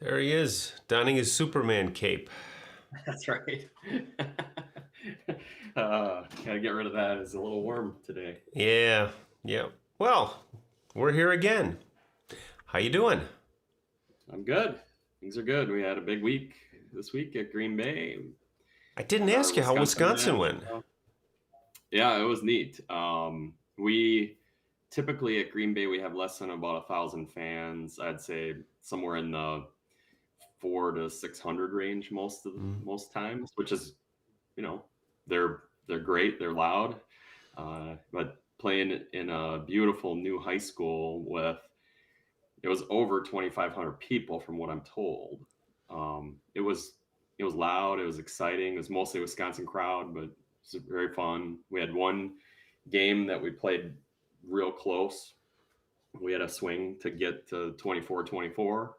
There he is, donning his Superman cape. That's right. Gotta get rid of that. It's a little warm today. Yeah, yeah. Well, we're here again. How you doing? I'm good. Things are good. We had a big week this week at Green Bay. I didn't Had our ask you how Wisconsin Wisconsin match. went. Yeah, it was neat. We typically at Green Bay we have less than about 1,000 fans. I'd say somewhere in the 400 to 600 range Mm. most times, which is you know they're great. They're loud. But playing in a beautiful new high school with it was over 2,500 people from what I'm told. It was loud. It was exciting. It was mostly a Wisconsin crowd, but it was very fun. We had one game that we played real close. We had a swing to get to 24-24.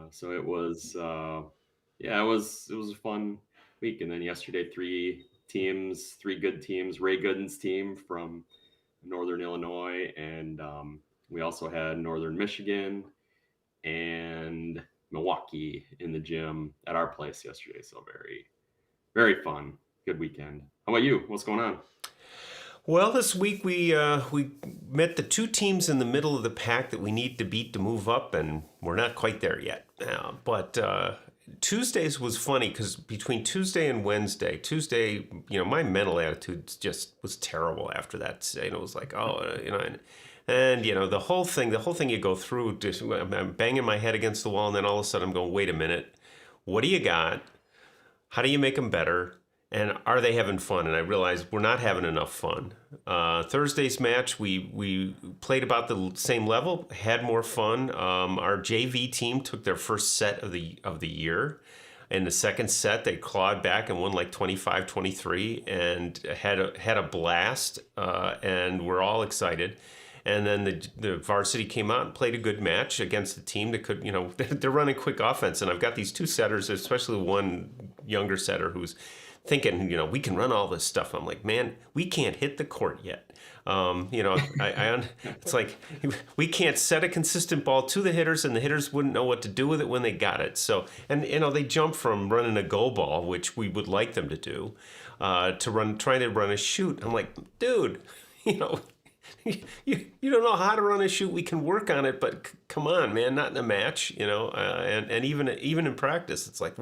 So it was yeah, it was a fun week. And then yesterday, three good teams. Ray Gooden's team from Northern Illinois, and we also had Northern Michigan and Milwaukee in the gym at our place yesterday. So very fun. Good weekend. How about you? What's going on? Well, this week we met the two teams in the middle of the pack that we need to beat to move up, and we're not quite there yet. But Tuesdays was funny because between Tuesday and Wednesday, Tuesday, my mental attitude just was terrible after that. It was like, and the whole thing you go through, just, I'm banging my head against the wall, and then all of a sudden I'm going, wait a minute, what do you got? How do you make them better? And are they having fun? And I realized we're not having enough fun. Thursday's match, we played about the same level, had more fun. Our JV team took their first set of the year. In the second set, they clawed back and won like 25-23 and had a blast. And we're all excited. And then the varsity came out and played a good match against a team that could, they're running quick offense. And I've got these two setters, especially one younger setter who's thinking, we can run all this stuff. I'm like, man, we can't hit the court yet. It's like we can't set a consistent ball to the hitters, and the hitters wouldn't know what to do with it when they got it. So, and they jump from running a go ball, which we would like them to do, to trying to run a shoot. I'm like, dude, you know, you don't know how to run a shoot. We can work on it, but come on, man, not in a match, and even in practice, it's like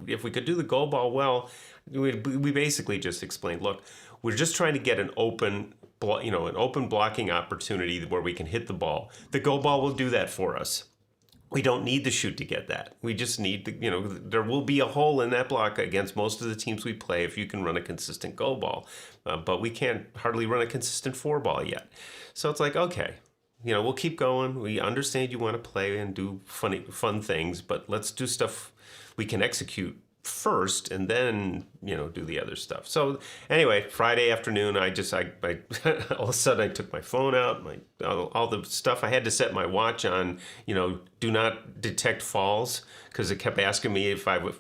if we could do the goal ball well, we basically just explained, look, we're just trying to get an open blocking opportunity where we can hit the ball. The goal ball will do that for us. We don't need the shoot to get that. We just need there will be a hole in that block against most of the teams we play if you can run a consistent go ball. But we can't hardly run a consistent four ball yet. So it's like, okay, we'll keep going. We understand you want to play and do fun things, but let's do stuff we can execute first and then do the other stuff. So anyway, Friday afternoon, I all of a sudden I took my phone out, all the stuff. I had to set my watch on do not detect falls, because it kept asking me if I would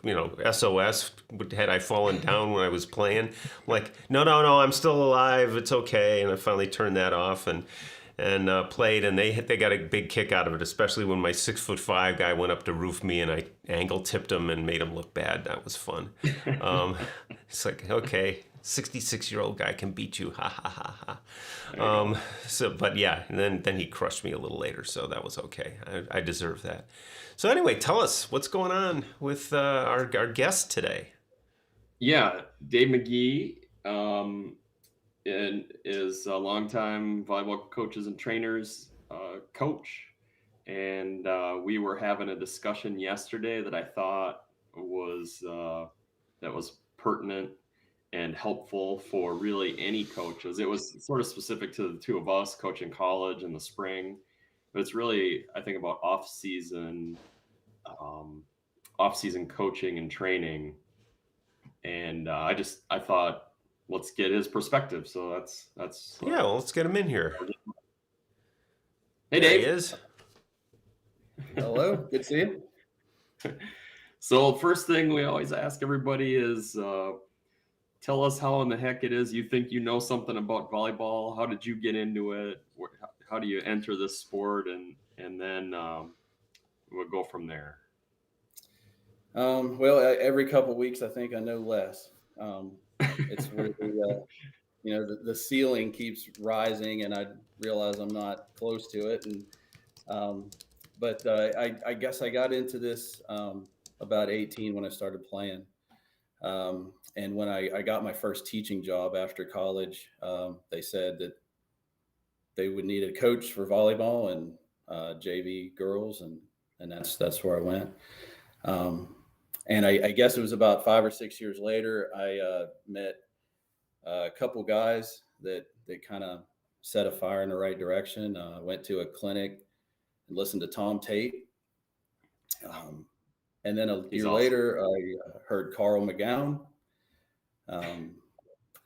SOS, had I fallen down when I was playing. I'm like, no, I'm still alive, it's okay. And I finally turned that off and played, and they got a big kick out of it, especially when my 6'5" guy went up to roof me, and I angle tipped him and made him look bad. That was fun. Um, it's like, okay, 66-year-old guy can beat you, ha ha ha ha. There you go. But yeah, and then he crushed me a little later, so that was okay. I deserve that. So anyway, tell us what's going on with our guest today. Yeah, Dave McGee and is a longtime volleyball coaches and trainers coach. And we were having a discussion yesterday that I thought was pertinent and helpful for really any coaches. It was sort of specific to the two of us coaching college in the spring, but it's really, I think, about um, off season coaching and training. And I thought, let's get his perspective. So that's Yeah, well, let's get him in here. hey There he Dave. is. Hello, good to see you. So first thing we always ask everybody is tell us how in the heck it is you think you know something about volleyball. How did you get into it? How do you enter this sport? And then we'll go from there. Every couple of weeks, I think I know less. It's where the ceiling keeps rising, and I realize I'm not close to it. And but I guess I got into this about 18 when I started playing. And when I got my first teaching job after college, they said that they would need a coach for volleyball and JV girls, and that's where I went. Um, and I guess it was about 5 or 6 years later, I met a couple guys that kind of set a fire in the right direction. Went to a clinic and listened to Tom Tate. And then a He's year awesome. later, I heard Carl McGowan. Um,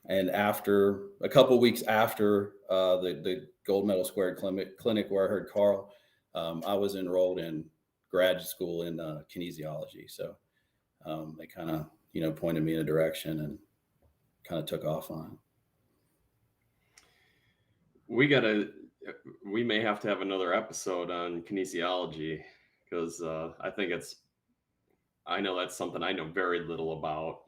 and after a couple weeks after the gold medal squared clinic where I heard Carl, I was enrolled in graduate school in kinesiology. So they kind of pointed me in a direction and kind of took off on it. We may have to have another episode on kinesiology because I know that's something I know very little about.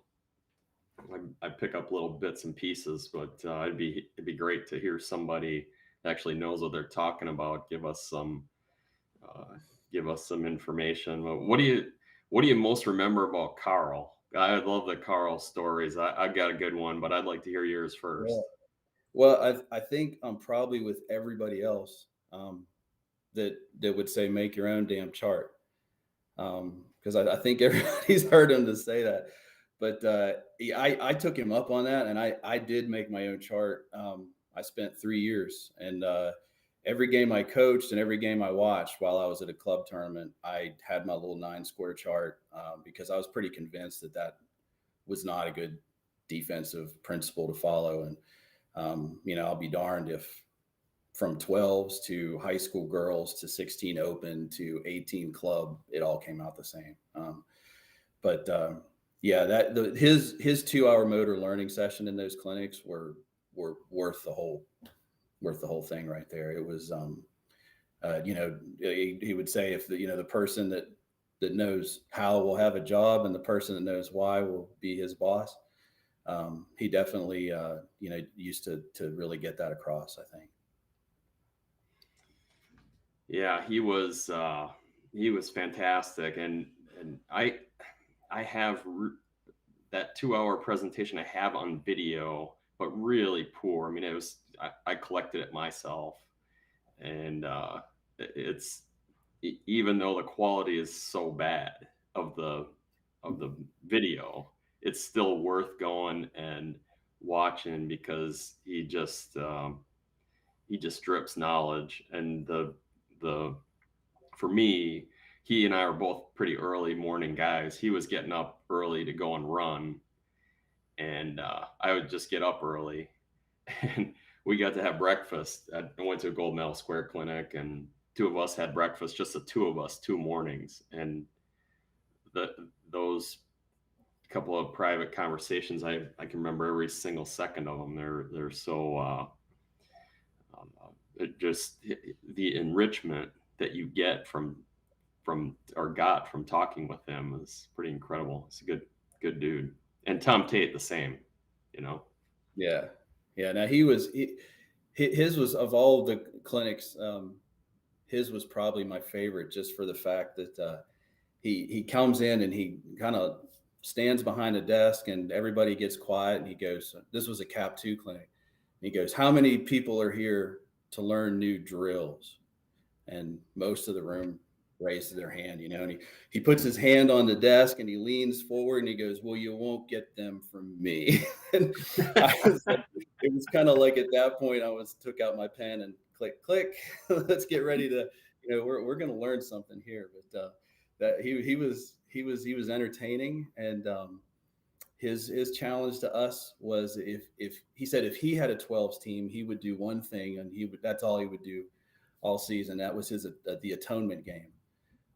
I pick up little bits and pieces, but it'd be great to hear somebody that actually knows what they're talking about uh, give us some information. What do you most remember about Carl? I love the Carl stories. I've got a good one, but I'd like to hear yours Yeah. first. Well, I think I'm probably with everybody else that would say make your own damn chart, because I think everybody's heard him to say that. But I took him up on that, and I did make my own chart. I spent 3 years, and every game I coached and every game I watched while I was at a club tournament, I had my little 9 square chart because I was pretty convinced that was not a good defensive principle to follow. And I'll be darned if from 12s to high school girls to 16 open to 18 club, it all came out the same. But yeah, his 2 hour motor learning session in those clinics were worth the whole thing right there. It was he would say if the person that knows how will have a job and the person that knows why will be his boss. He definitely used to really get that across, I think. Yeah, he was fantastic, and I have that 2 hour presentation I have on video, but really poor. I mean, I collected it myself, and it's even though the quality is so bad of the video, it's still worth going and watching because he just strips knowledge. And the for me, he and I are both pretty early morning guys. He was getting up early to go and run, and I would just get up early, and we got to have breakfast. I went to a gold medal square clinic, and two of us had breakfast, just the two of us, 2 mornings, and those couple of private conversations, I can remember every single second of them. They're so it just the enrichment that you get got from talking with him is pretty incredible. It's a good dude. And Tom Tate the same, you know. Yeah, yeah. Now his was of all the clinics, his was probably my favorite, just for the fact that he comes in and he kind of stands behind a desk and everybody gets quiet and he goes, this was a Cap 2 clinic. He goes, how many people are here to learn new drills? And most of the room raised their hand, and he puts his hand on the desk and he leans forward and he goes, well, you won't get them from me. And it was kind of like at that point I took out my pen and click, let's get ready to, we're going to learn something here. But that he was entertaining. And his challenge to us was if he said if he had a 12s team, he would do one thing, and that's all he would do all season. That was the atonement game.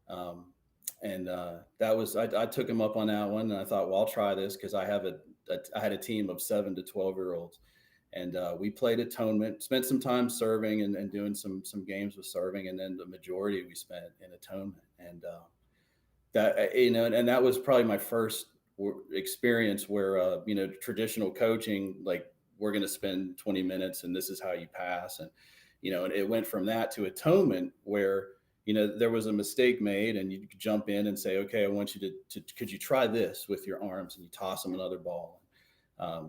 And that was I took him up on that one, and I thought, well, I'll try this because I had a team of 7 to 12-year-olds, and we played atonement. Spent some time serving and doing some games with serving, and then the majority we spent in atonement. And that, and that was probably my first experience where, traditional coaching, like, we're going to spend 20 minutes and this is how you pass. And, and it went from that to atonement where, there was a mistake made and you could jump in and say, okay, I want you could you try this with your arms, and you toss them another ball.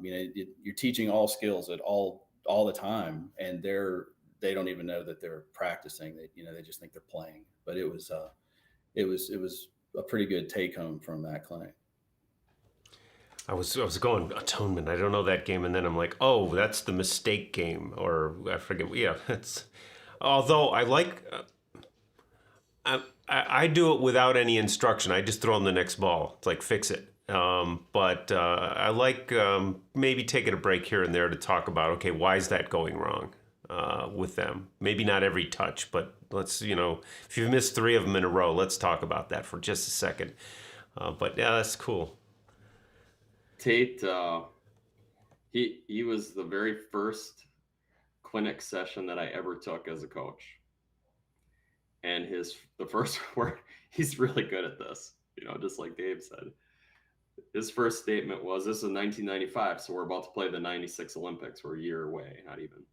You're teaching all skills at all the time, and they don't even know that they're practicing. They just think they're playing. But it was a pretty good take home from that clinic. I was going atonement. I don't know that game, and then I'm like, oh, that's the mistake game, or I forget. Yeah, it's. Although I like, I do it without any instruction. I just throw them the next ball. It's like fix it. But I like maybe taking a break here and there to talk about, okay, why is that going wrong with them? Maybe not every touch, but let's, if you've missed 3 of them in a row, let's talk about that for just a second. But yeah, that's cool. Tate, he was the very first clinic session that I ever took as a coach. And the first word, he's really good at this, just like Dave said. His first statement was, this is 1995, so we're about to play the 96 Olympics. We're a year away, not even.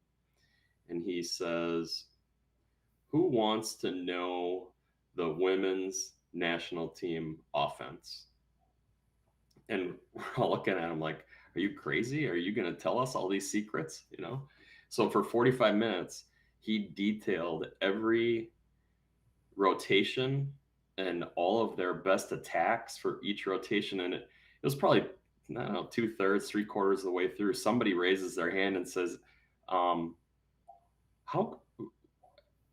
And he says, who wants to know the women's national team offense? And we're all looking at him like, are you crazy? Are you going to tell us all these secrets? So for 45 minutes, he detailed every rotation and all of their best attacks for each rotation. And it was probably, I don't know, 2/3, 3/4 of the way through. Somebody raises their hand and says,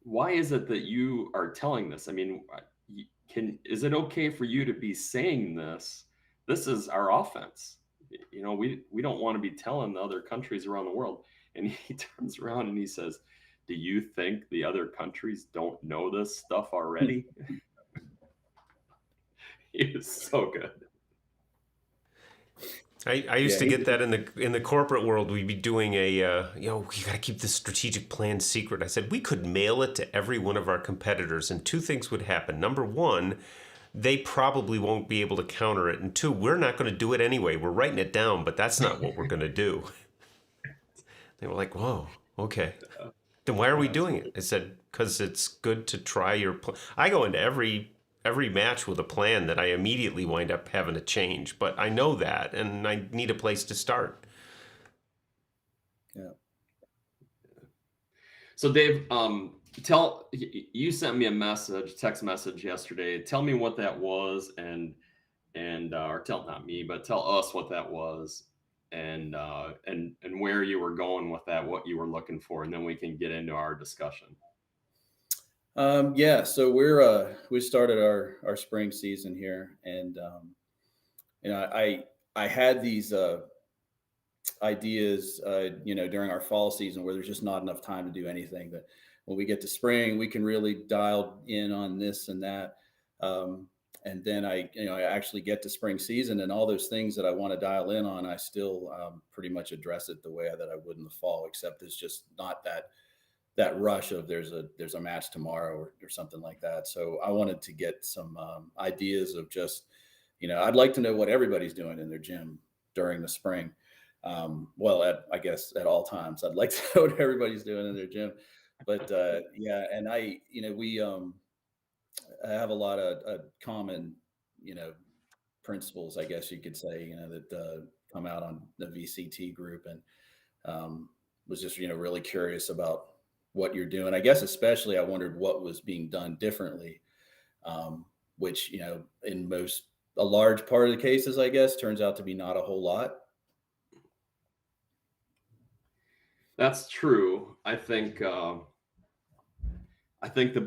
why is it that you are telling this? I mean, is it okay for you to be saying this? This is our offense. We don't want to be telling the other countries around the world. And he turns around and he says, do you think the other countries don't know this stuff already? He was so good. I used to get that in the corporate world. We'd be doing we got to keep this strategic plan secret. I said we could mail it to every one of our competitors, and 2 things would happen. Number 1, they probably won't be able to counter it, and 2, we're not going to do it anyway. We're writing it down, but that's not what we're going to do. They were like, whoa, okay. Then why are we doing it? I said, because it's good to try your plan. I go into every match with a plan that I immediately wind up having to change, but I know that, and I need a place to start. Yeah. So Dave, you sent me a text message yesterday. Tell me what that was, or not me, but tell us what that was, and where you were going with that, what you were looking for, and then we can get into our discussion. So we started our spring season here, and I had these ideas during our fall season where there's just not enough time to do anything. But when we get to spring, we can really dial in on this and that. And then I actually get to spring season, and all those things that I want to dial in on, I still pretty much address it the way that I would in the fall, except it's just not that rush of there's a match tomorrow or something like that. So I wanted to get some ideas of just, I'd like to know what everybody's doing in their gym during the spring. I guess at all times, I'd like to know what everybody's doing in their gym. But and we have a lot of common, principles, I guess you could say, that come out on the VCT group, and was just, really curious about what you're doing. I guess especially I wondered what was being done differently, which, in a large part of the cases, I guess, turns out to be not a whole lot. That's true. I think the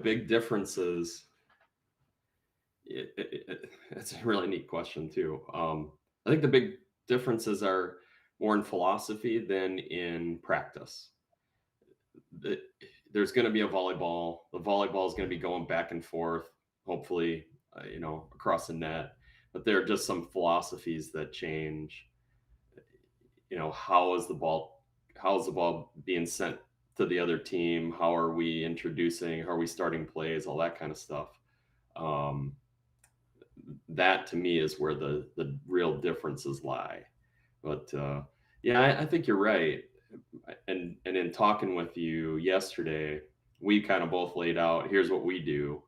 big difference is, it's a really neat question too. I think the big differences are more in philosophy than in practice. There's going to be a volleyball. The volleyball is going to be going back and forth, hopefully, across the net. But there are just some philosophies that change. How is the ball being sent to the other team? How are we introducing? How are we starting plays? All that kind of stuff. that to me is where the real differences lie. But yeah, I think you're right. And in talking with you yesterday, we kind of both laid out, here's what we do.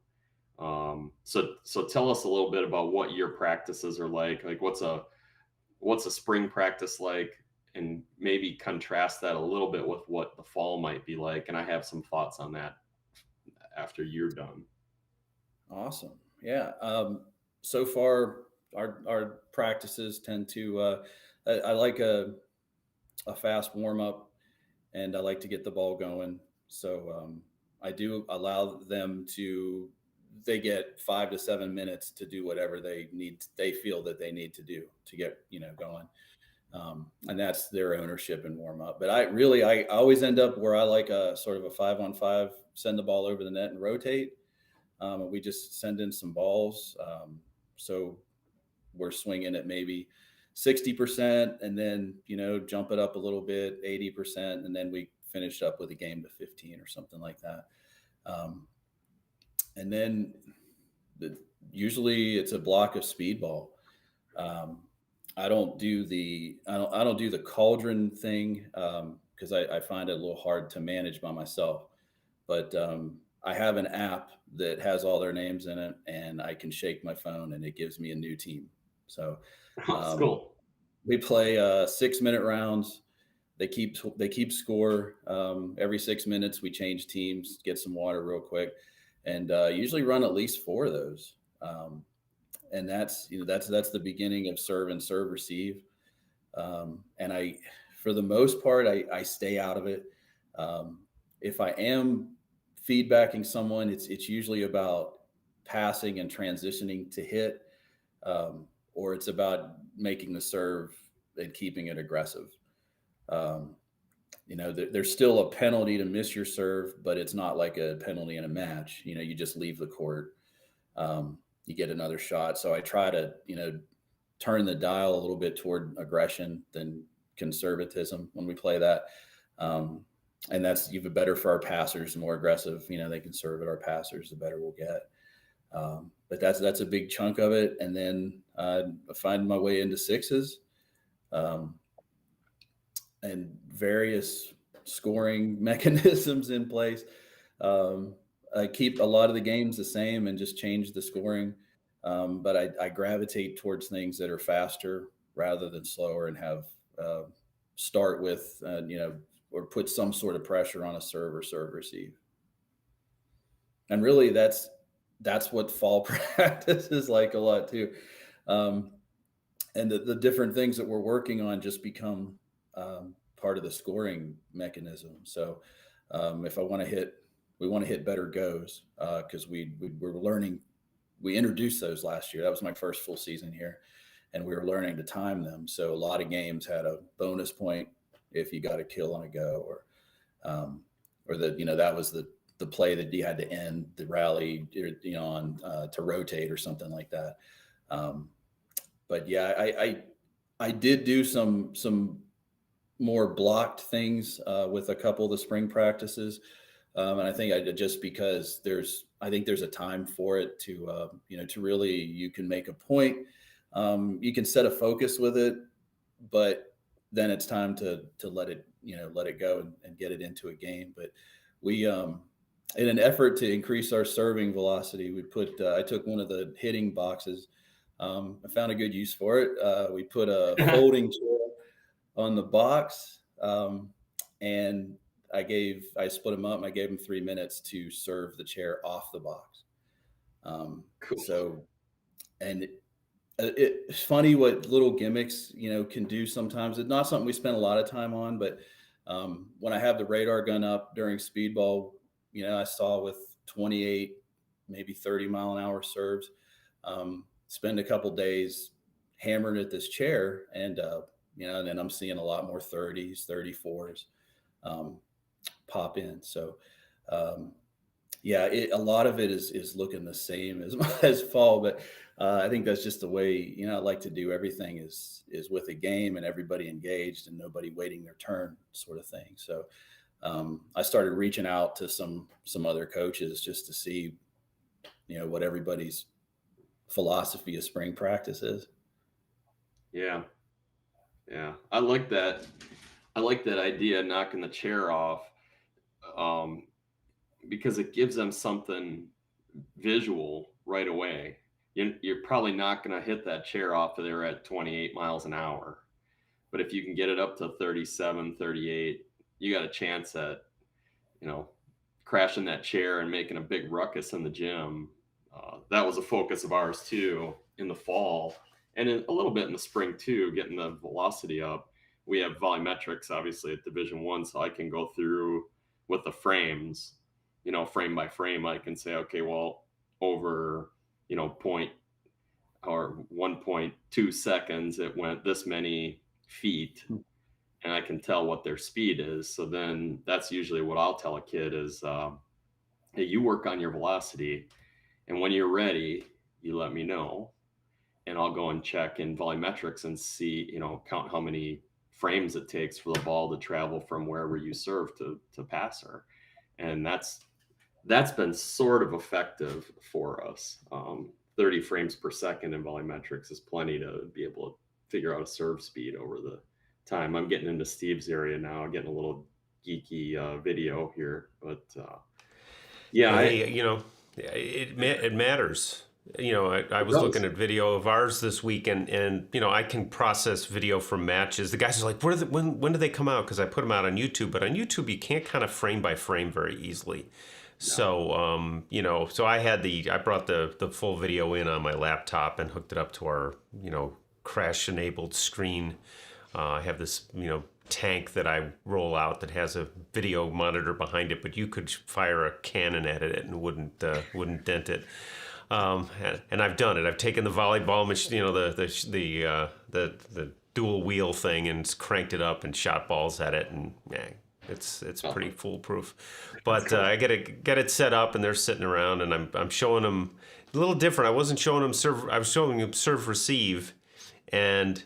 So tell us a little bit about what your practices are like. Like what's a spring practice like, and maybe contrast that a little bit with what the fall might be like. And I have some thoughts on that after you're done. Awesome. Yeah. So far, our practices tend to, I like a fast warm up, and I like to get the ball going. So I do allow them to, they get 5 to 7 minutes to do whatever they feel that they need to do to get, going. And that's their ownership and warm up. But I always end up where I like a sort of a 5-on-5, send the ball over the net and rotate. And we just send in some balls. So we're swinging at maybe 60%, and then, jump it up a little bit, 80%. And then we finish up with a game to 15 or something like that. And then usually it's a block of speedball. I don't do the cauldron thing, because I find it a little hard to manage by myself. But I have an app that has all their names in it, and I can shake my phone and it gives me a new team. So That's cool. we play 6-minute rounds. They keep score. Every 6 minutes we change teams, get some water real quick, and usually run at least 4 of those. And that's the beginning of serve and serve receive. And for the most part, I stay out of it. If I am feedbacking someone, it's usually about passing and transitioning to hit, or it's about making the serve and keeping it aggressive. There's still a penalty to miss your serve, but it's not like a penalty in a match. You just leave the court. You get another shot. So I try to, turn the dial a little bit toward aggression than conservatism when we play that. And that's even better for our passers. The more aggressive, they can serve at our passers, the better we'll get. But that's a big chunk of it. And then I find my way into sixes, and various scoring mechanisms in place. I keep a lot of the games the same and just change the scoring. But I gravitate towards things that are faster rather than slower, and have start with, or put some sort of pressure on a serve or serve receive. And really that's what fall practice is like a lot too. And the different things that we're working on just become part of the scoring mechanism. So if we want to hit better goes, because we're learning. We introduced those last year. That was my first full season here, and we were learning to time them. So a lot of games had a bonus point if you got a kill on a go, or that was the play that you had to end the rally, on to rotate or something like that. But yeah, I did do some more blocked things with a couple of the spring practices. And I think just because I think there's a time for it to really, you can make a point. You can set a focus with it, but then it's time to let it go and get it into a game. But we, in an effort to increase our serving velocity, I took one of the hitting boxes. I found a good use for it. We put a folding chair on the box, and I split them up, and I gave them 3 minutes to serve the chair off the box. Cool. So, and it's funny what little gimmicks, can do sometimes. It's not something we spend a lot of time on, but when I have the radar gun up during speedball, I saw with 28, maybe 30-mile-an-hour serves, spend a couple days hammering at this chair, and and then I'm seeing a lot more 30s, 34s pop in. So a lot of it is looking the same as fall, but I think that's just the way, I like to do everything is with a game and everybody engaged and nobody waiting their turn, sort of thing. So I started reaching out to some other coaches just to see, what everybody's philosophy of spring practice is. Yeah. Yeah. I like that. I like that idea of knocking the chair off, um, because it gives them something visual right away. You're probably not going to hit that chair off if they're at 28 miles an hour. But if you can get it up to 37, 38, you got a chance at, you know, crashing that chair and making a big ruckus in the gym. That was a focus of ours too in the fall, and a little bit in the spring too, getting the velocity up. We have volumetrics obviously at Division 1, so I can go through with the frames, frame by frame. I can say, okay, well, over point or 1.2 seconds, it went this many feet, and I can tell what their speed is. So then that's usually what I'll tell a kid is, hey, you work on your velocity, and when you're ready, you let me know, and I'll go and check in volumetrics and see, count how many frames it takes for the ball to travel from wherever you serve to passer. And that's been sort of effective for us. 30 frames per second in volumetrics is plenty to be able to figure out a serve speed over the time. I'm getting into Steve's area now, getting a little geeky video here, but yeah, Hey, it matters. I was does. looking at video of ours this week, and I can process video from matches. The guys are like, when do they come out? Because I put them out on YouTube, but on YouTube you can't kind of frame by frame very easily. So so I brought the full video in on my laptop and hooked it up to our crash enabled screen. I have this tank that I roll out that has a video monitor behind it, but you could fire a cannon at it and wouldn't dent it. And I've done it. I've taken the volleyball machine, the dual wheel thing, and cranked it up and shot balls at it, and it's pretty foolproof. But I get it set up, and they're sitting around, and I'm showing them a little different. I wasn't showing them serve. I was showing them serve receive, and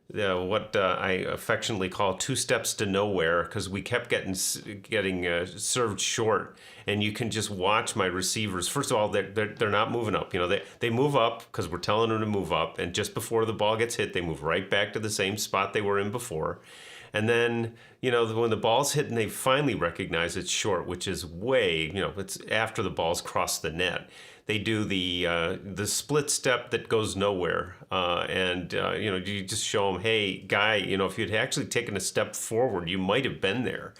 what I affectionately call 2 steps to nowhere, because we kept getting served short, and you can just watch my receivers. First of all, they're not moving up. They move up because we're telling them to move up, and just before the ball gets hit, they move right back to the same spot they were in before. And then, when the ball's hit and they finally recognize it's short, which is way, it's after the ball's crossed the net, they do the split step that goes nowhere. And you just show them, hey, guy, if you'd actually taken a step forward, you might have been there.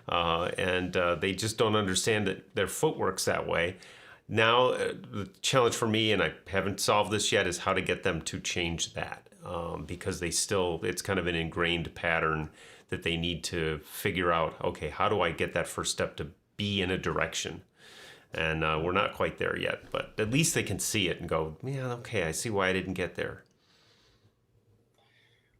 And they just don't understand that their footwork's that way. Now, the challenge for me, and I haven't solved this yet, is how to get them to change that. Because it's kind of an ingrained pattern that they need to figure out, okay, how do I get that first step to be in a direction? And we're not quite there yet, but at least they can see it and go, yeah, okay, I see why I didn't get there.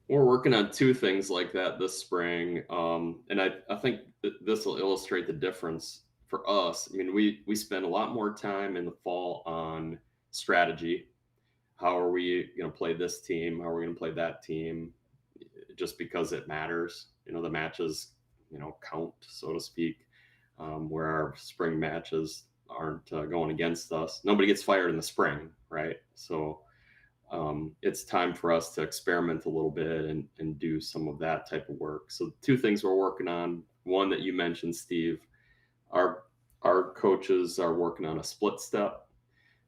We're working on 2 things like that this spring. And I think this will illustrate the difference for us. I mean, we spend a lot more time in the fall on strategy. How are we going to play this team? How are we going to play that team? Just because it matters. The matches, count, so to speak, where our spring matches aren't going against us. Nobody gets fired in the spring, right? So it's time for us to experiment a little bit and do some of that type of work. So 2 things we're working on. One that you mentioned, Steve, our coaches are working on a split step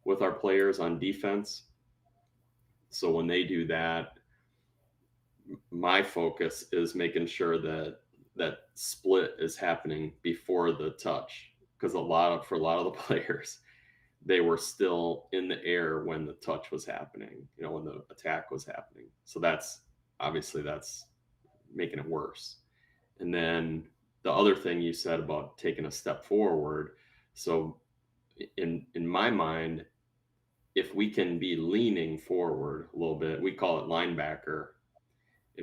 with our players on defense. So when they do that, my focus is making sure that split is happening before the touch, because for a lot of the players, they were still in the air when the touch was happening, when the attack was happening. So that's making it worse. And then the other thing you said about taking a step forward. So in my mind, if we can be leaning forward a little bit, we call it linebacker.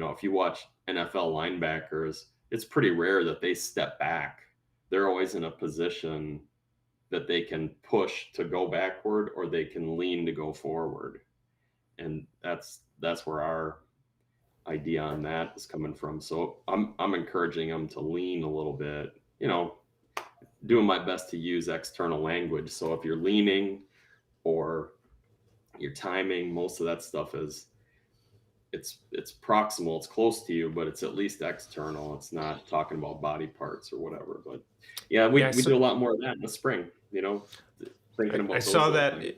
If you watch NFL linebackers, it's pretty rare that they step back. They're always in a position that they can push to go backward, or they can lean to go forward. And that's where our idea on that is coming from. So I'm encouraging them to lean a little bit, doing my best to use external language. So if you're leaning, or your timing, most of that stuff is it's proximal, it's close to you, but it's at least external. It's not talking about body parts or whatever. But yeah, Yeah, we do a lot more of that in the spring, thinking I about those saw little that. things.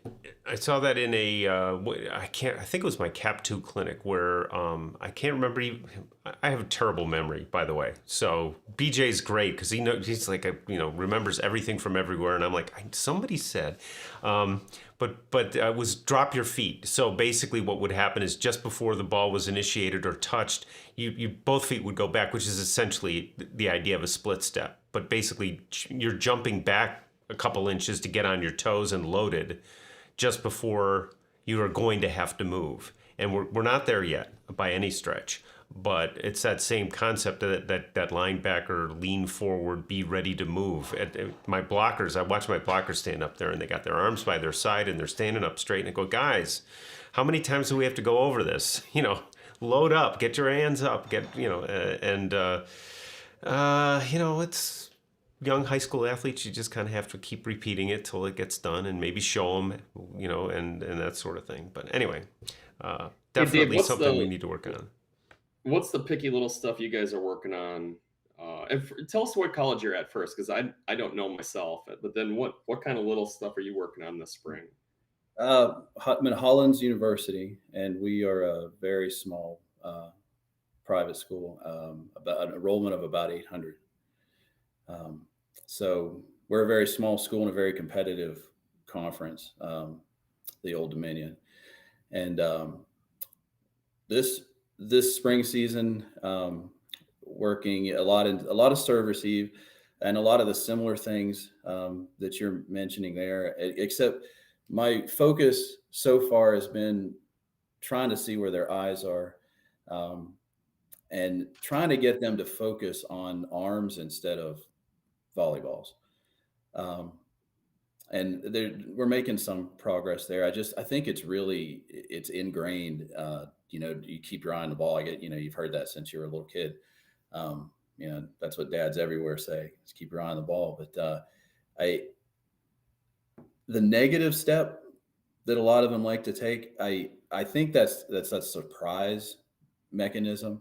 I saw that in a. I can't. I think it was my Cap 2 clinic where I can't remember. I have a terrible memory, by the way. So BJ's great because he's like remembers everything from everywhere, and I'm like somebody said, but it was drop your feet. So basically, what would happen is just before the ball was initiated or touched, you both feet would go back, which is essentially the idea of a split step. But basically, you're jumping back a couple inches to get on your toes and loaded just before you are going to have to move. And we're not there yet by any stretch, but it's that same concept that linebacker lean forward, be ready to move. My blockers, I watch my blockers stand up there and they got their arms by their side and they're standing up straight and I go, guys, how many times do we have to go over this? Load up, get your hands up, it's young high school athletes, you just kind of have to keep repeating it till it gets done and maybe show them, and that sort of thing. But anyway, Hey Dave, definitely something we need to work on. what's the picky little stuff you guys are working on? Tell us what college you're at first, because I don't know myself. But then what kind of little stuff are you working on this spring? I'm at Hollins University, and we are a very small private school, about an enrollment of about 800. So we're a very small school and a very competitive conference, the Old Dominion. And this spring season, working a lot of serve receive, and a lot of the similar things that you're mentioning there. Except my focus so far has been trying to see where their eyes are, and trying to get them to focus on arms instead of volleyballs. Um, and we're making some progress there. I think it's ingrained. You keep your eye on the ball. You've heard that since you were a little kid. That's what dads everywhere say, is keep your eye on the ball. But the negative step that a lot of them like to take, I think that's a surprise mechanism.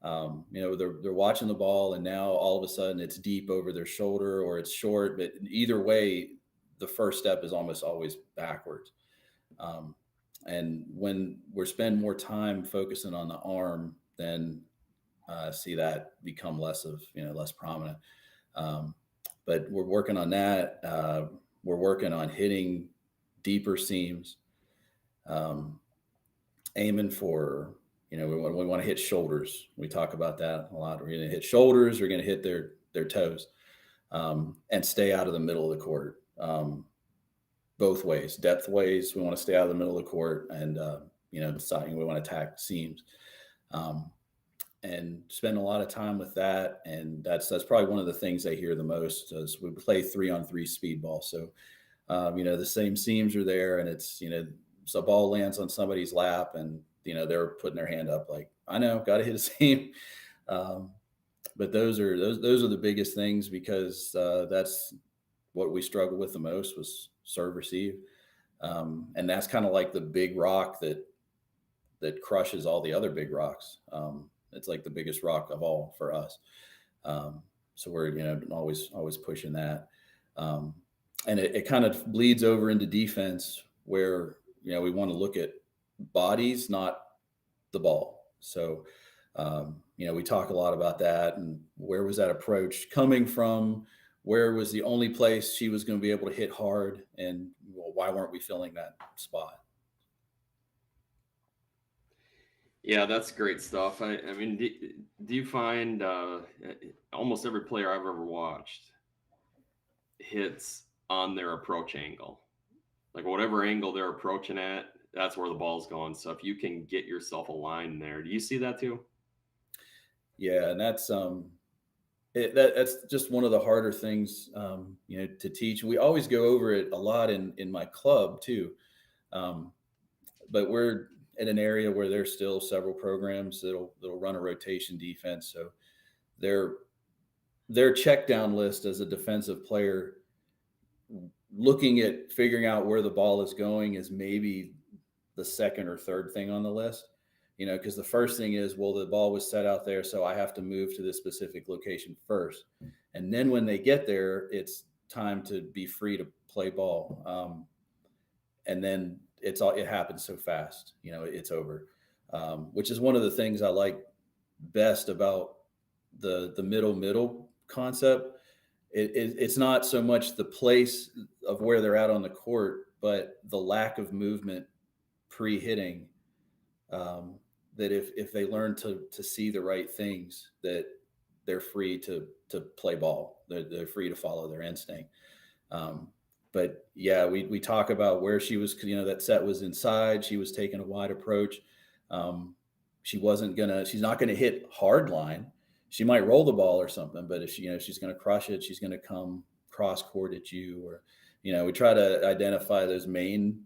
They're watching the ball, and now all of a sudden it's deep over their shoulder or it's short. But either way, the first step is almost always backwards. And when we're spending more time focusing on the arm, then see that become less prominent. But we're working on that. We're working on hitting deeper seams, aiming for, we want to hit shoulders. We talk about that a lot. We're going to hit shoulders. We're going to hit their toes, and stay out of the middle of the court. Both ways, depth ways. We want to stay out of the middle of the court, and deciding we want to attack seams, and spend a lot of time with that. And that's probably one of the things they hear the most, as we play 3-on-3 speed ball. So, the same seams are there, and it's, so ball lands on somebody's lap, and they're putting their hand up like, I know, got to hit a seam. But those are the biggest things, because that's what we struggle with the most, was serve receive. And that's kind of like the big rock that crushes all the other big rocks. It's like the biggest rock of all for us. So we're, always pushing that. And it kind of bleeds over into defense, where, we want to look at bodies, not the ball. So, we talk a lot about that, and where was that approach coming from? Where was the only place she was going to be able to hit hard, and why weren't we filling that spot? Yeah, that's great stuff. I mean, do you find almost every player I've ever watched hits on their approach angle? Like whatever angle they're approaching at, that's where the ball's going. So if you can get yourself a line there, do you see that too? Yeah, and that's that's just one of the harder things, to teach. We always go over it a lot in my club too, but we're in an area where there's still several programs that'll run a rotation defense. So their check down list as a defensive player, looking at figuring out where the ball is going, is maybe the second or third thing on the list. Because the first thing is, well, the ball was set out there, so I have to move to this specific location first. And then when they get there, it's time to be free to play ball. And then it happens so fast, it's over. Which is one of the things I like best about the middle concept. It's not so much the place of where they're at on the court, but the lack of movement pre-hitting. That if they learn to see the right things, that they're free to play ball. They're free to follow their instinct. But yeah, we talk about where she was. That set was inside. She was taking a wide approach. She's not gonna hit hard line. She might roll the ball or something, but if she's gonna crush it, she's gonna come cross court at you, or we try to identify those main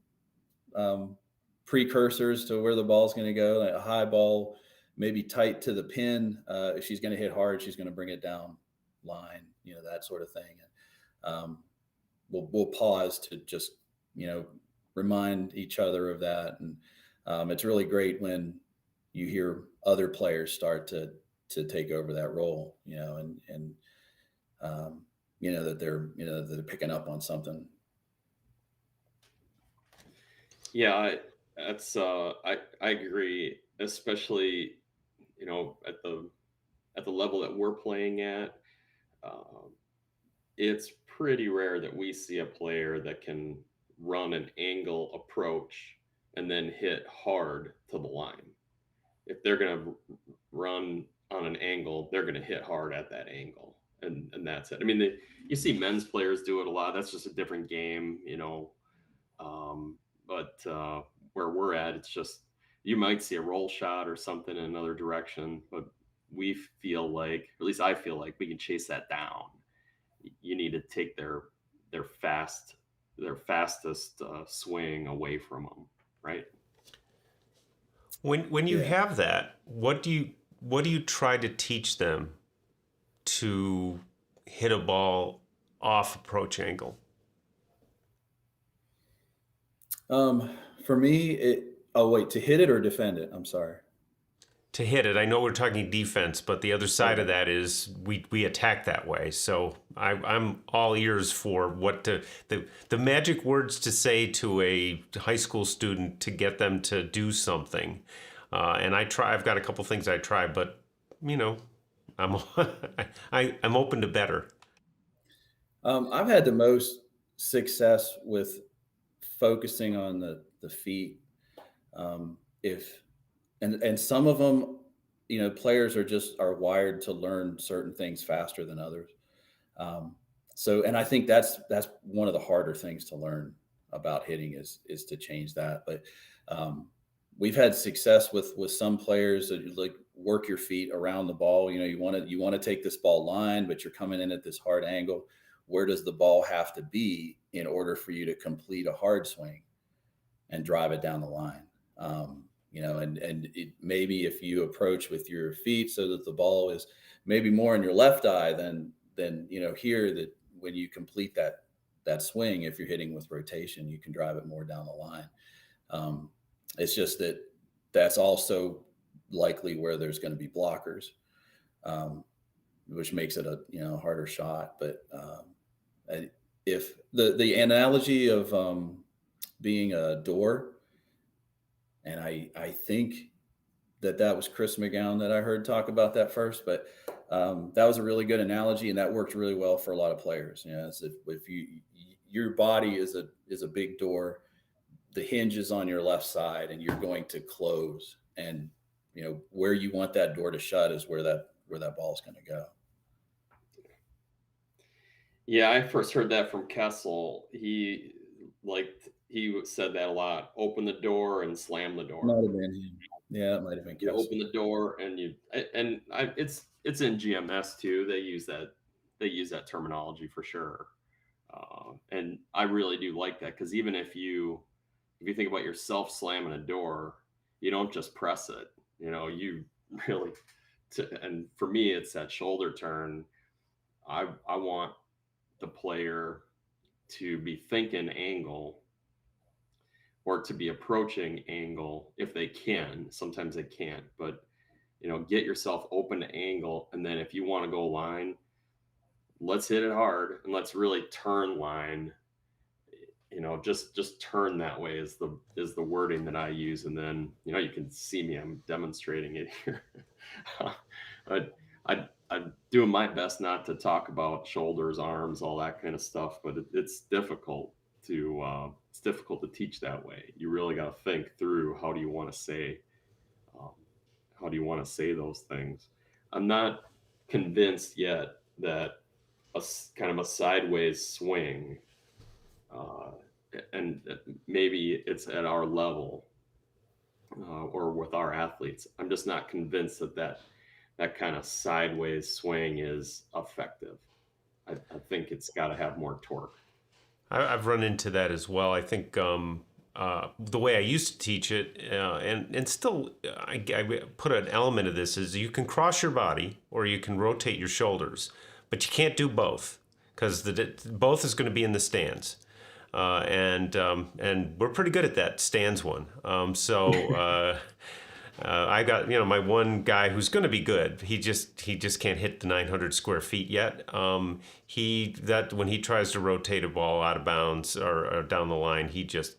precursors to where the ball's going to go. Like a high ball, maybe tight to the pin. If she's going to hit hard, she's going to bring it down line, that sort of thing. And we'll pause to just remind each other of that. And it's really great when you hear other players start to take over that role, and that they're picking up on something. Yeah, I agree, especially at the level that we're playing at. It's pretty rare that we see a player that can run an angle approach and then hit hard to the line. If they're going to run on an angle, they're going to hit hard at that angle, and that's it. I mean, you see men's players do it a lot. That's just a different game, but where we're at, it's just you might see a roll shot or something in another direction, but we feel like, at least I feel like, we can chase that down. You need to take their fastest swing away from them, right? When you have that, what do you try to teach them to hit a ball off approach angle? For me, to hit it or defend it? I'm sorry. To hit it. I know we're talking defense, but the other side of that is we attack that way. So I'm all ears for the magic words to say to a high school student to get them to do something. And I've got a couple things I try, but I'm I'm open to better. I've had the most success with focusing on the feet. And some of them, players are wired to learn certain things faster than others. And I think that's one of the harder things to learn about hitting is to change that. But we've had success with some players that like work your feet around the ball. You want to take this ball line, but you're coming in at this hard angle. Where does the ball have to be in order for you to complete a hard swing and drive it down the line? Maybe if you approach with your feet so that the ball is maybe more in your left eye than here, that when you complete that swing, if you're hitting with rotation, you can drive it more down the line. It's just that's also likely where there's going to be blockers, which makes it a harder shot. But if the analogy of being a door, and I think that was Chris McGowan that I heard talk about that first, but that was a really good analogy, and that worked really well for a lot of players. If your body is a big door, the hinge is on your left side, and you're going to close, and where you want that door to shut is where that ball is going to go. Yeah, I first heard that from Kessel. He said that a lot. Open the door and slam the door. Might have been him. Yeah, it might have been You Kessel. open the door it's in GMS too. They use that terminology for sure. And I really do like that, because even if you think about yourself slamming a door, you don't just press it. You really. And for me, it's that shoulder turn. I want the player to be thinking angle, or to be approaching angle if they can. Sometimes they can't, but get yourself open to angle. And then if you want to go line, let's hit it hard and let's really turn line. Just turn that way is the wording that I use. And then, you can see me, I'm demonstrating it here. I'm doing my best not to talk about shoulders, arms, all that kind of stuff, but it's difficult to teach that way. You really got to think through how do you want to say um, those things. I'm not convinced yet that kind of a sideways swing, uh, and maybe it's at our level or with our athletes. I'm just not convinced that kind of sideways swing is effective. I think it's got to have more torque. I've run into that as well. I think the way I used to teach it, and still, I put an element of this is you can cross your body or you can rotate your shoulders, but you can't do both because both is going to be in the stance. And we're pretty good at that stands one. I got my one guy who's going to be good. He just can't hit the 900 square feet yet. When he tries to rotate a ball out of bounds or down the line, he just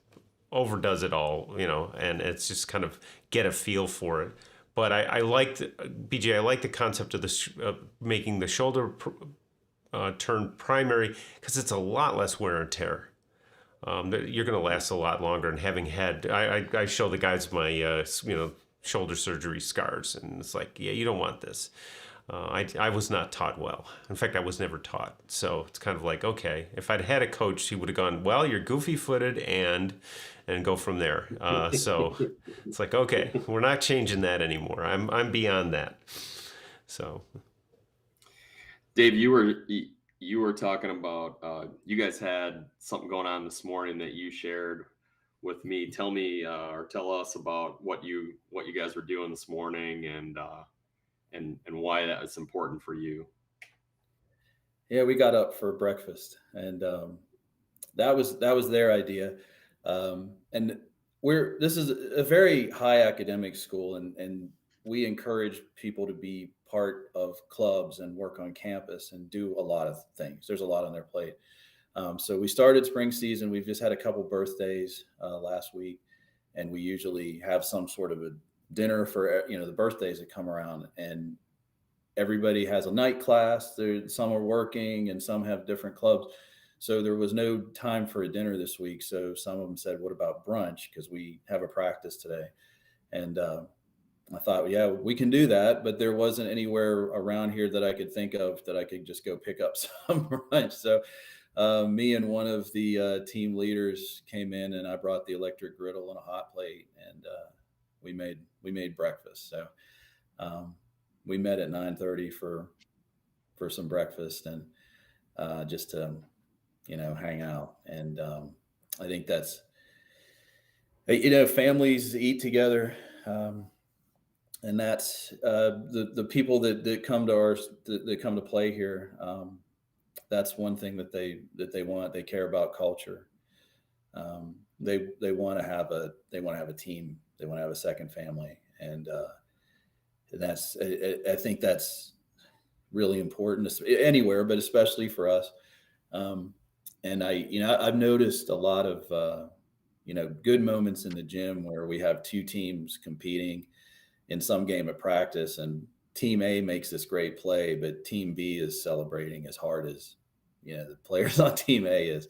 overdoes it all. And it's just kind of get a feel for it. But I liked BJ. I like the concept of making the shoulder turn primary because it's a lot less wear and tear. You're going to last a lot longer. And having had, I show the guys my, shoulder surgery scars, and it's like, yeah, you don't want this. I was not taught well. In fact, I was never taught. So it's kind of like, okay, if I'd had a coach, he would have gone, well, you're goofy-footed and go from there. So it's like, okay, we're not changing that anymore. I'm beyond that. So, Dave, you were talking about you guys had something going on this morning that you shared with me. Tell me or tell us about what you guys were doing this morning and why that was important for you. Yeah, we got up for breakfast, and that was their idea. And this is a very high academic school, and we encourage people to be part of clubs and work on campus and do a lot of things. There's a lot on their plate. So we started spring season. We've just had a couple birthdays last week, and we usually have some sort of a dinner for the birthdays that come around, and everybody has a night class. Some are working and some have different clubs. So there was no time for a dinner this week. So some of them said, what about brunch? Because we have a practice today. And I thought, yeah, we can do that. But there wasn't anywhere around here that I could think of that I could just go pick up some brunch. So me and one of the team leaders came in, and I brought the electric griddle and a hot plate, and we made breakfast. So we met at 9:30 for some breakfast and just to hang out. And I think that's families eat together, and that's the people that come to that come to play here. That's one thing that they want. They care about culture. They want to have a team. They want to have a second family, and I think that's really important anywhere, but especially for us. And I've noticed a lot of good moments in the gym where we have two teams competing in some game of practice, and team A makes this great play, but team B is celebrating as hard as the players on team A is,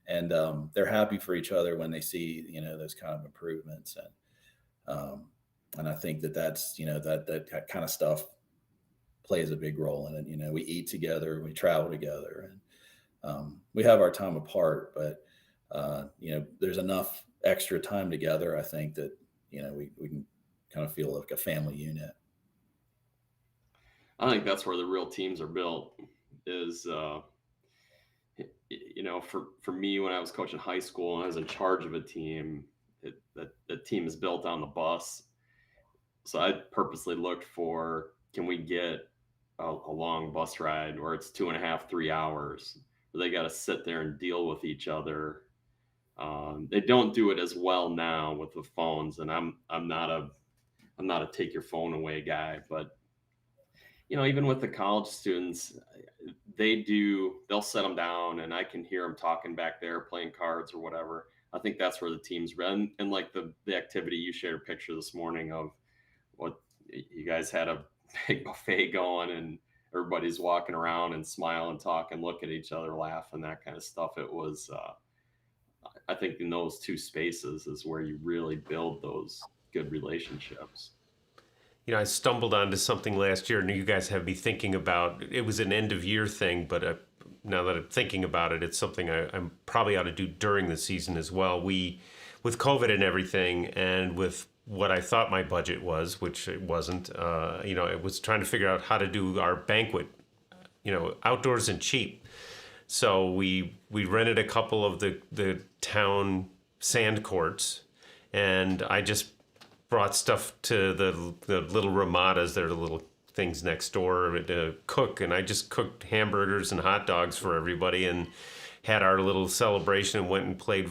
and they're happy for each other when they see those kind of improvements. And I think that's that kind of stuff plays a big role in it. We eat together, we travel together, and we have our time apart, but there's enough extra time together, I think, that we can kind of feel like a family unit. I think that's where the real teams are built. Is for me, when I was coaching high school and I was in charge of a team, the team is built on the bus. So I purposely looked for, can we get a long bus ride where it's 2.5, 3 hours, where they got to sit there and deal with each other They don't do it as well now with the phones, and I'm not a take your phone away guy, but even with the college students, they'll set them down, and I can hear them talking back there, playing cards or whatever. I think that's where the teams run. And like the activity, you shared a picture this morning of what you guys had a big buffet going, and everybody's walking around and smile and talk and look at each other, laugh, and that kind of stuff. It was, I think, in those two spaces is where you really build those good relationships. I stumbled onto something last year, and you guys have me thinking about. It was an end of year thing, but now that I'm thinking about it, it's something I'm probably ought to do during the season as well. With COVID and everything, and with what I thought my budget was, which it wasn't. I was trying to figure out how to do our banquet, outdoors and cheap. So we rented a couple of the town sand courts, and I just brought stuff to the little ramadas. They're the little things next door to cook, and I just cooked hamburgers and hot dogs for everybody, and had our little celebration, and went and played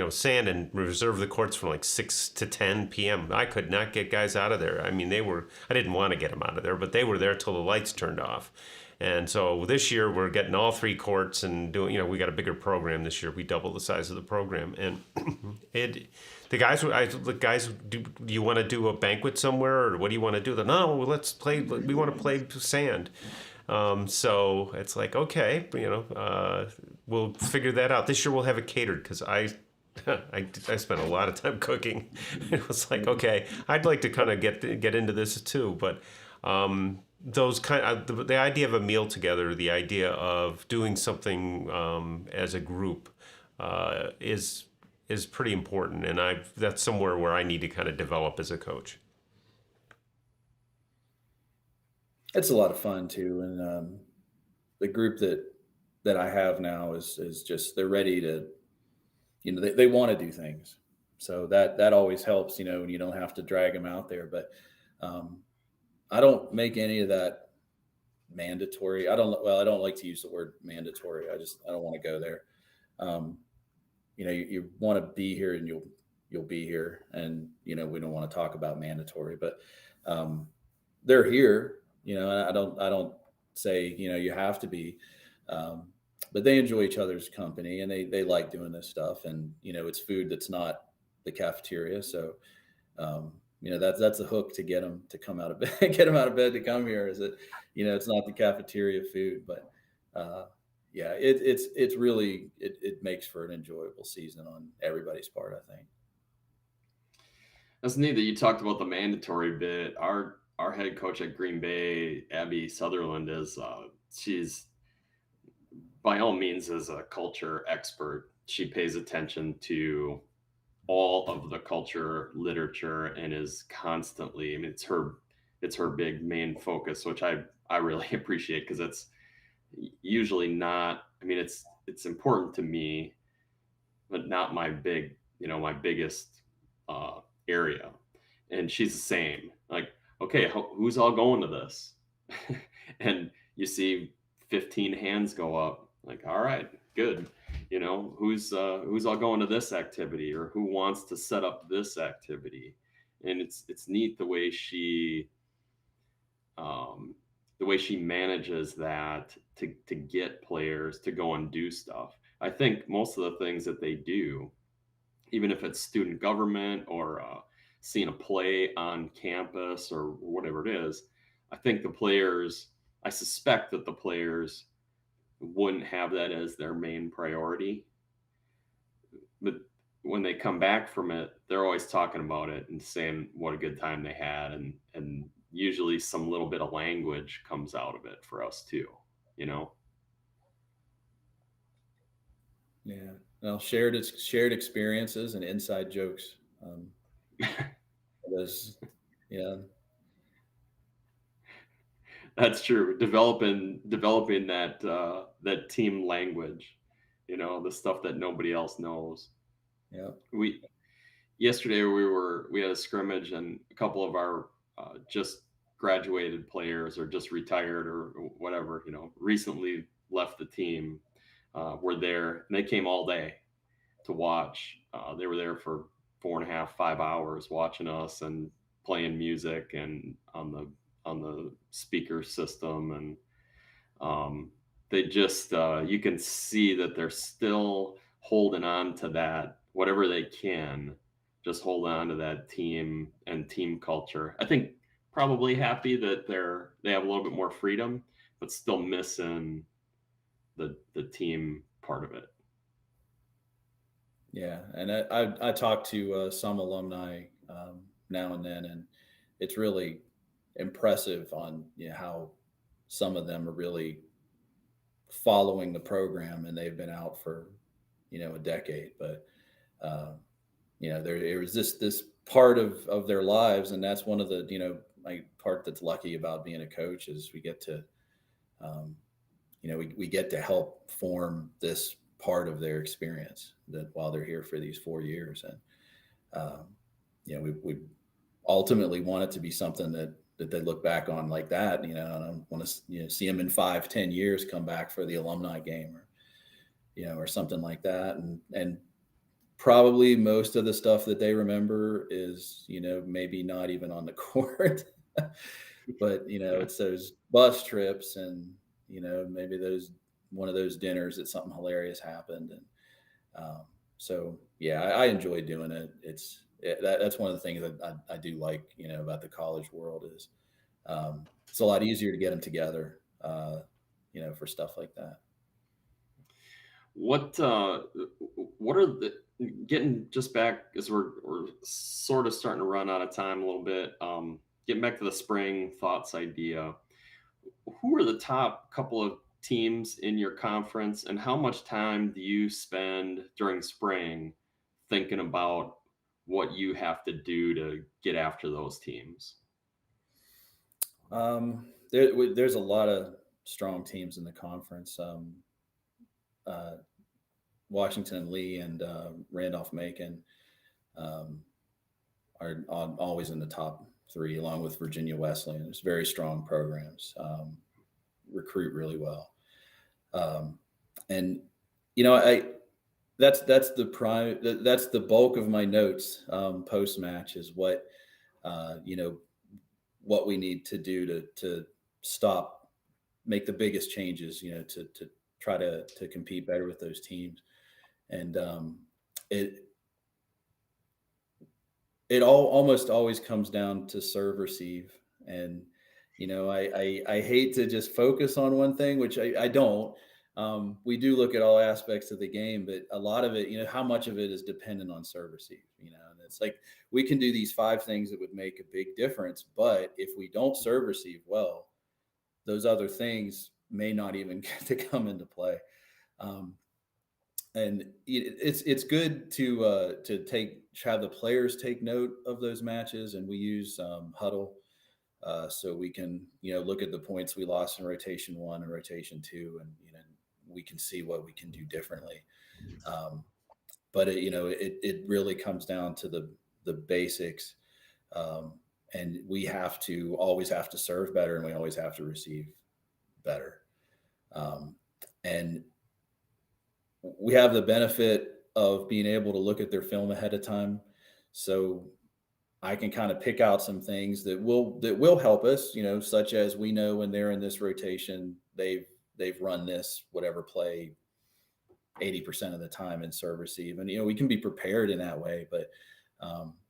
sand, and reserved the courts from like 6 to 10 p.m. I could not get guys out of there. I mean, I didn't want to get them out of there, but they were there till the lights turned off. And so this year we're getting all 3 courts and doing, we got a bigger program this year. We doubled the size of the program. And the guys, do you want to do a banquet somewhere, or what do you want to do? No, let's play. We want to play sand. So it's like, okay, we'll figure that out. This year we'll have it catered, because I spent a lot of time cooking. It was like, okay, I'd like to kind of get into this too, but those the idea of a meal together, the idea of doing something as a group is pretty important, and that's somewhere where I need to kind of develop as a coach. It's a lot of fun too, and the group that I have now is just, they're ready to, they want to do things, so that always helps, when you don't have to drag them out there. But I don't make any of that mandatory. I don't like to use the word mandatory. I don't want to go there. You want to be here, and you'll be here, and we don't want to talk about mandatory, but they're here. I don't say you have to be, but they enjoy each other's company, and they like doing this stuff, and it's food that's not the cafeteria, so that's a hook to get them to come out of bed, get them out of bed to come here. Is it it's not the cafeteria food, but yeah, it's really, it makes for an enjoyable season on everybody's part, I think. That's neat that you talked about the mandatory bit. Our head coach at Green Bay, Abby Sutherland, she's by all means is a culture expert. She pays attention to all of the culture literature, and is constantly, I mean, it's her big main focus, which I really appreciate, because it's usually not, I mean, it's important to me, but not my biggest area. And she's the same. Like, okay, who's all going to this? And you see 15 hands go up. Like, all right, good. Who's all going to this activity, or who wants to set up this activity? And it's neat the way she manages that to get players to go and do stuff. I think most of the things that they do, even if it's student government, or seeing a play on campus, or whatever it is, I suspect that the players wouldn't have that as their main priority. But when they come back from it, they're always talking about it and saying what a good time they had, and usually some little bit of language comes out of it for us too, you know. Yeah. Well, shared experiences and inside jokes. There's, yeah. That's true. Developing that team language, the stuff that nobody else knows. Yeah. Yesterday we had a scrimmage, and a couple of our just graduated players, or just retired, or whatever, recently left the team, were there, and they came all day. to watch. They were there for 4.5, 5 hours watching us and playing music and on the speaker system, and they just you can see that they're still holding on to that whatever they can, just hold on to that team and team culture. I think probably happy that they have a little bit more freedom, but still missing the team part of it. Yeah, and I talk to some alumni now and then, and it's really impressive on how some of them are really following the program, and they've been out for a decade. But uh, there was this part of their lives, and that's one of the my part that's lucky about being a coach is we get to um, we get to help form this part of their experience that while they're here for these 4 years. And um, we ultimately want it to be something that they look back on like that, and I want to see them in 5-10 years come back for the alumni game, or or something like that. And probably most of the stuff that they remember is maybe not even on the court. But Yeah. it's those bus trips, and maybe those one of those dinners that something hilarious happened. And so yeah, I enjoy doing it. That's one of the things that I do like about the college world is it's a lot easier to get them together for stuff like that. What what are the getting just back as we're sort of starting to run out of time a little bit. Getting back to the spring thoughts idea. Who are the top couple of teams in your conference, and how much time do you spend during spring thinking about what you have to do to get after those teams? There's a lot of strong teams in the conference. Uh, Washington and Lee and Randolph Macon um, are always in the top three, along with Virginia Wesleyan. There's very strong programs, recruit really well, um, and I that's the prime that's the bulk of my notes post match is what we need to do to stop make the biggest changes to try to compete better with those teams. And it it all almost always comes down to serve receive. And I hate to just focus on one thing, which I don't. We do look at all aspects of the game, but a lot of it, how much of it is dependent on serve receive. And it's like we can do these 5 things that would make a big difference, but if we don't serve receive well, those other things may not even get to come into play. Um, and it's good to have the players take note of those matches, and we use huddle so we can look at the points we lost in rotation 1 and rotation 2, and we can see what we can do differently. um, but it really comes down to the basics, um, and we always have to serve better, and we always have to receive better. And we have the benefit of being able to look at their film ahead of time, so I can kind of pick out some things that will help us, such as we know when they're in this rotation, they've run this whatever play 80% of the time in serve receive, and we can be prepared in that way. But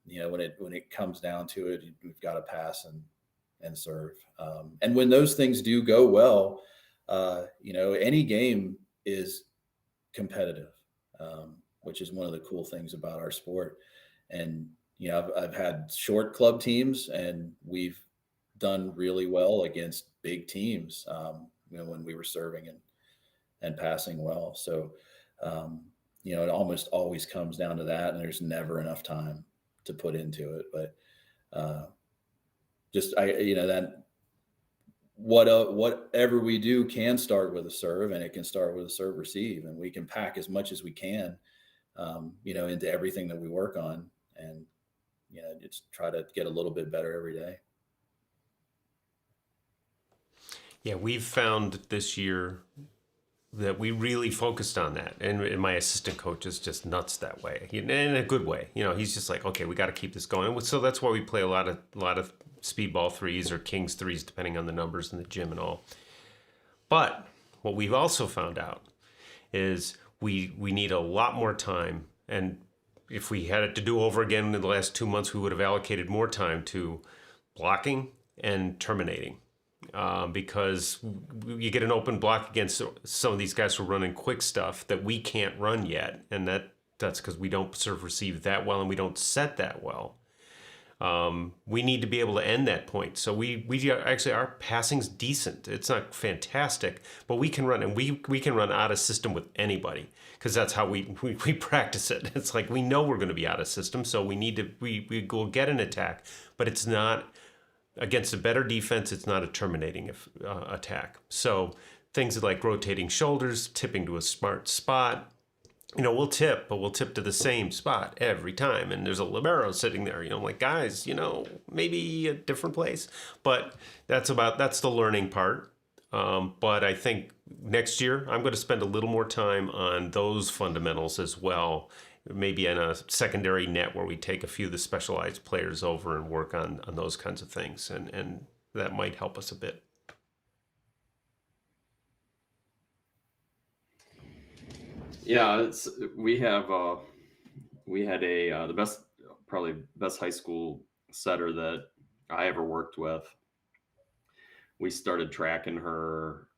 when it comes down to it, we've got to pass and serve. And when those things do go well, any game is competitive, which is one of the cool things about our sport. And I've had short club teams, and we've done really well against big teams. When we were serving and passing well. So it almost always comes down to that, and there's never enough time to put into it. But just that whatever we do can start with a serve, and it can start with a serve receive, and we can pack as much as we can into everything that we work on, and just try to get a little bit better every day. Yeah, we've found this year we really focused on that, and my assistant coach is just nuts that way, in a good way. He's just like, okay, we got to keep this going. So that's why we play a lot of speedball threes or kings threes, depending on the numbers in the gym and all. But what we've also found out is we need a lot more time, and if we had it to do over again in the last 2 months, we would have allocated more time to blocking and terminating. Because you get an open block against some of these guys who are running quick stuff that we can't run yet, and that's because we don't serve receive that well and we don't set that well. We need to be able to end that point. So we actually, our passing's decent. It's not fantastic, but we can run, and we can run out of system with anybody, because that's how we practice it. It's like we know we're going to be out of system, so we go get an attack, but it's not against a better defense. It's not a terminating attack. So things like rotating shoulders, tipping to a smart spot. We'll tip, but we'll tip to the same spot every time. And there's a libero sitting there, like, guys, maybe a different place. But that's the learning part. But I think next year I'm going to spend a little more time on those fundamentals as well. Maybe in a secondary net where we take a few of the specialized players over and work on those kinds of things. And that might help us a bit. Yeah, we had the best high school setter that I ever worked with. We started tracking her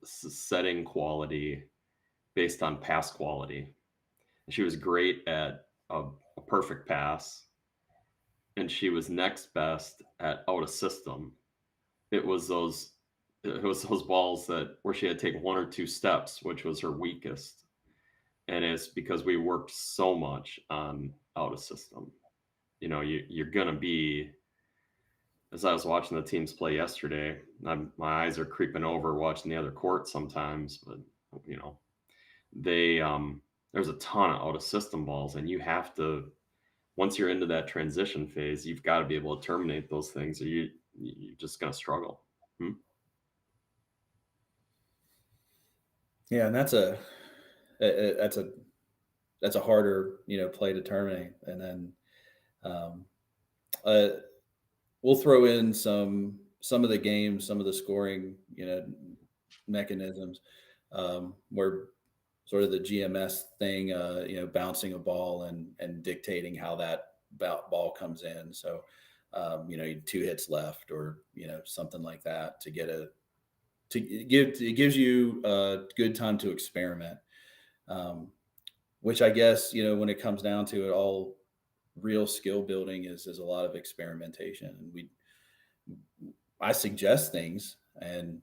setting quality based on pass quality. She was great at a perfect pass, and she was next best at out of system. It was those balls where she had to take 1 or 2 steps, which was her weakest. And it's because we worked so much on out of system. You're gonna be. As I was watching the teams play yesterday, my eyes are creeping over watching the other court sometimes, but there's a ton of out of system balls, and you have to, once you're into that transition phase, you've got to be able to terminate those things, or you're just going to struggle. Yeah, and that's a harder play to terminate. And then we'll throw in some of the games, some of the scoring mechanisms where sort of the GMS thing, bouncing a ball and dictating how that ball comes in. So 2 hits left, or something like that, it gives you a good time to experiment, which I guess, when it comes down to it, all real skill building is a lot of experimentation. And I suggest things, and,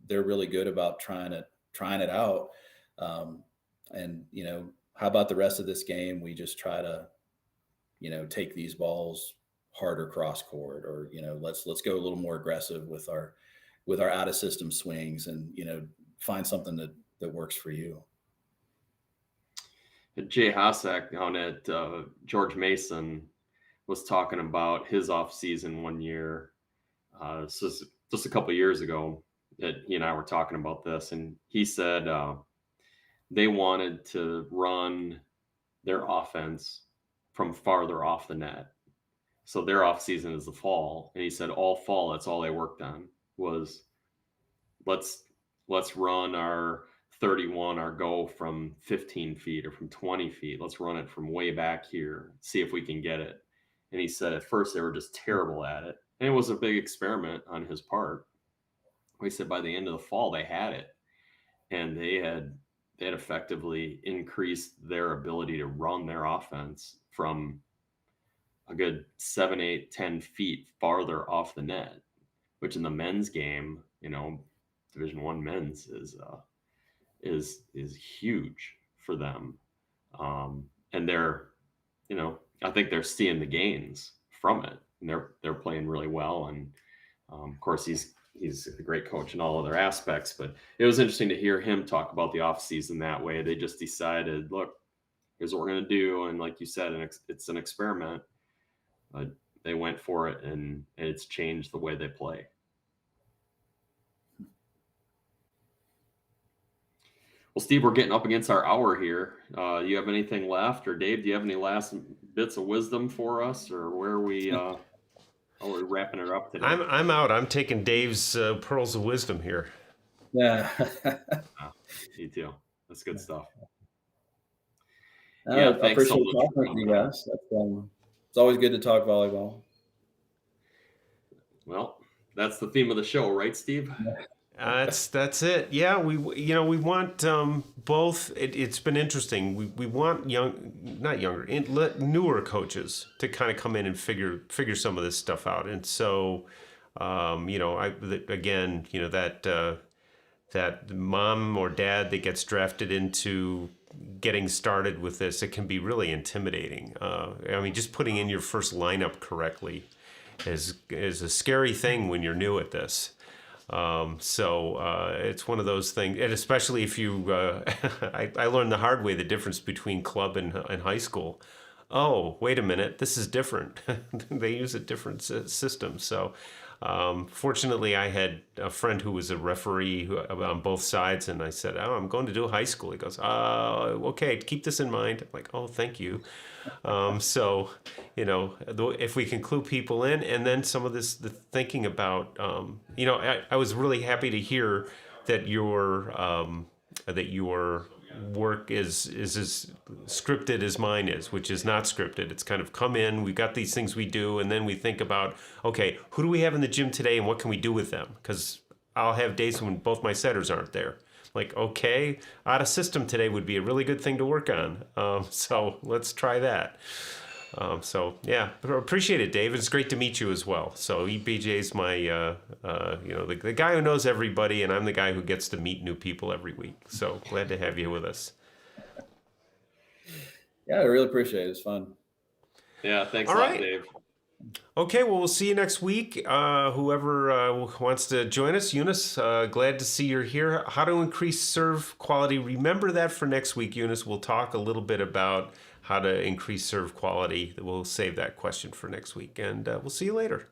they're really good about trying it out. And, how about the rest of this game? We just try to, take these balls harder cross court, or, let's go a little more aggressive with our out of system swings, and, find something that works for you. Jay Hasek down at George Mason was talking about his off season one year. So just a couple of years ago that he and I were talking about this, and he said they wanted to run their offense from farther off the net. So their off season is the fall, and he said all fall, that's all they worked on was let's run our 31, our go from 15 feet or from 20 feet. Let's run it from way back here, see if we can get it. And he said at first they were just terrible at it, and it was a big experiment on his part. He said by the end of the fall they had it, and they had effectively increased their ability to run their offense from a good 7, 8, 10 feet farther off the net, which in the men's game, Division I men's is huge for them. And they're, I think they're seeing the gains from it, and they're playing really well. And of course he's a great coach in all other aspects, but it was interesting to hear him talk about the off season that way. They just decided, look, here's what we're going to do. And like you said, it's an experiment. They went for it, and it's changed the way they play. Well, Steve, we're getting up against our hour here. You have anything left, or Dave, do you have any last bits of wisdom for us, or where are we? Are we wrapping it up today? I'm out. I'm taking Dave's pearls of wisdom here. Yeah. Me too. That's good stuff. I Yeah, thanks so appreciate much talking for with you coming on. guys. It's always good to talk volleyball. Well, that's the theme of the show, right, Steve? That's it. Yeah, we want both. It's been interesting. We want newer coaches to kind of come in and figure some of this stuff out. And so, that mom or dad that gets drafted into getting started with this, it can be really intimidating. Just putting in your first lineup correctly is a scary thing when you're new at this. It's one of those things, and especially if you, I learned the hard way the difference between club and high school. Oh, wait a minute, this is different. They use a different system. So, fortunately, I had a friend who was a referee on both sides, and I said, "Oh, I'm going to do high school." He goes, "Okay, keep this in mind." I'm like, "Oh, thank you." If we can clue people in, and then some of the thinking about, I was really happy to hear that your work is as scripted as mine is, which is not scripted. It's kind of come in, we've got these things we do, and then we think about, okay, who do we have in the gym today and what can we do with them? Because I'll have days when both my setters aren't there. Like, okay, out of system today would be a really good thing to work on. So let's try that. Appreciate it, Dave. It's great to meet you as well. So EBJ's my, the guy who knows everybody, and I'm the guy who gets to meet new people every week. So glad to have you with us. Yeah, I really appreciate it. It's fun. Yeah, thanks a lot, Dave. Okay, well, we'll see you next week. Whoever wants to join us, Eunice, glad to see you're here. How to increase serve quality. Remember that for next week, Eunice. We'll talk a little bit about how to increase serve quality. We'll save that question for next week, and we'll see you later.